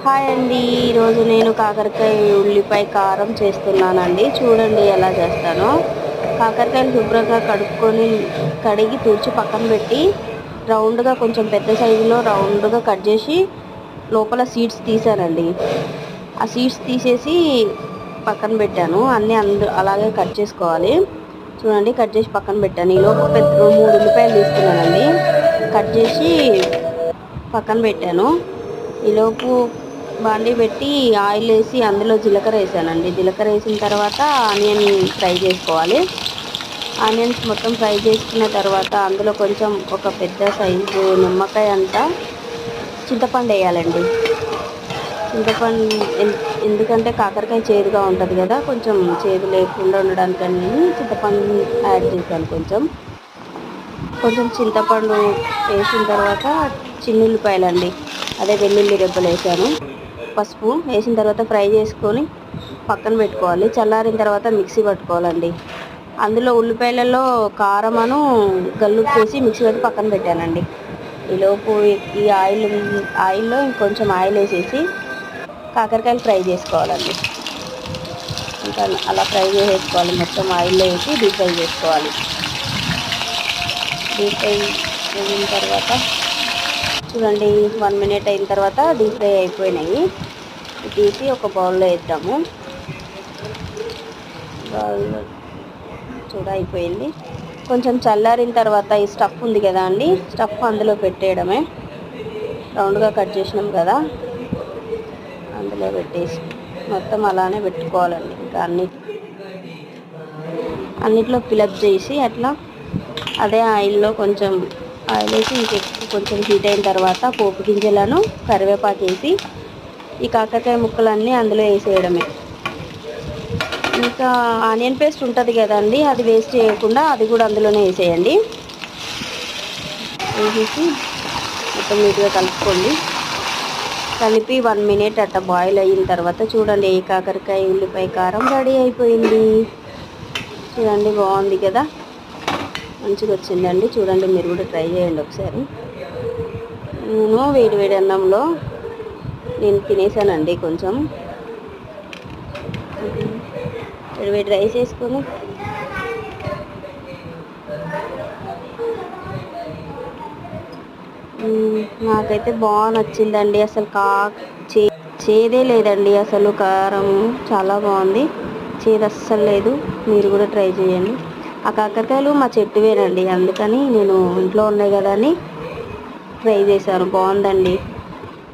Hi అండి. ఈరోజు నేను కాకరకాయ ఉల్లిపాయ కారం చేస్తున్నానండి. చూడండి ఎలా చేస్తానో. కాకరకాయలు శుభ్రంగా కడిగి తుడిచి పక్కన పెట్టి రౌండ్గా కొంచెం పెద్ద సైజులో రౌండ్గా కట్ చేసి లోపల సీడ్స్ తీసానండి. ఆ సీడ్స్ తీసేసి పక్కన పెట్టాను. అన్నీ అలాగే కట్ చేసుకోవాలి. చూడండి కట్ చేసి పక్కన పెట్టాను. ఈలోపు 3 ఉల్లిపాయలు తీసుకున్నానండి. కట్ చేసి పక్కన పెట్టాను. ఈలోపు బాండీ పెట్టి ఆయిల్ వేసి అందులో జీలకర్ర వేసానండి. జీలకర్ర వేసిన తర్వాత ఆనియన్ ఫ్రై చేసుకోవాలి. ఆనియన్స్ మొత్తం ఫ్రై చేసుకున్న తర్వాత అందులో కొంచెం ఒక పెద్ద సైజు నిమ్మకాయ అంతా చింతపండు వేయాలండి. చింతపండు ఎందుకంటే కాకరకాయ చేదుగా ఉంటుంది కదా, కొంచెం చేదు లేకుండా ఉండడానికని చింతపండు యాడ్ చేశాను. కొంచెం చింతపండు వేసిన తర్వాత చిన్నుల్లిపాయలండి, అదే వెల్లుల్లి రెబ్బలు వేసాను. పసుపు వేసిన తర్వాత ఫ్రై చేసుకొని పక్కన పెట్టుకోవాలి. చల్లారిన తర్వాత మిక్సీ పట్టుకోవాలండి. అందులో ఉల్లిపాయలలో కారమను గల్లుప్పు వేసి మిక్సీ పెట్టి పక్కన పెట్టానండి. ఈలోపు ఈ ఆయిల్లో ఇంకొంచెం ఆయిల్ వేసేసి కాకరకాయలు ఫ్రై చేసుకోవాలండి. ఇంకా అలా ఫ్రై చేసేసుకోవాలి. మొత్తం ఆయిల్లో వేసి డీప్ ఫ్రై చేసుకోవాలి. డీప్ ఫ్రై అయిన తర్వాత చూడండి 1 మినిట్ అయిన తర్వాత డీప్ ఫ్రై అయిపోయినాయి. తీసి ఒక బౌల్లో వేద్దాము. బౌల్లో అయిపోయింది. కొంచెం చల్లారిన తర్వాత ఈ స్టఫ్ ఉంది కదా అండి, స్టఫ్ అందులో పెట్టేయడమే. రౌండ్గా కట్ చేసినాం కదా, అందులో పెట్టేసి మొత్తం అలానే పెట్టుకోవాలండి. ఇంకా అన్నిట్లో ఫిలప్ చేసి అట్లా అదే ఆయిల్లో కొంచెం ఆయిల్ వేసి కొంచెం హీట్ అయిన తర్వాత పోపు గింజలను కరివేపాకు వేసి ఈ కాకరకాయ ముక్కలన్నీ అందులో వేసేయడమే. ఇంకా ఆనియన్ పేస్ట్ ఉంటుంది కదండి, అది వేస్ట్ చేయకుండా అది కూడా అందులోనే వేసేయండి. వేసేసి మొత్తం నీట్గా కలుపుకోండి. కలిపి 1 మినిట్ అట్లా బాయిల్ అయిన తర్వాత చూడండి కాకరకాయ ఉల్లిపాయ కారం రెడీ అయిపోయింది. చూడండి బాగుంది కదా, మంచిగా వచ్చిందండి. చూడండి మీరు కూడా ట్రై చేయండి ఒకసారి. నేను వేడి అన్నంలో నేను తినేసానండి. కొంచెం వేడి రైస్ వేసుకొని నాకైతే బాగా నచ్చిందండి. అసలు చేదే లేదండి, అసలు కారం చాలా బాగుంది. చేదు అస్సలు లేదు. మీరు కూడా ట్రై చేయండి. ఆ కాకరకాయలు మా చెట్టువేనండి, అందుకని నేను ఇంట్లో ఉన్నాయి కదా అని ట్రై చేశాను. బాగుందండి.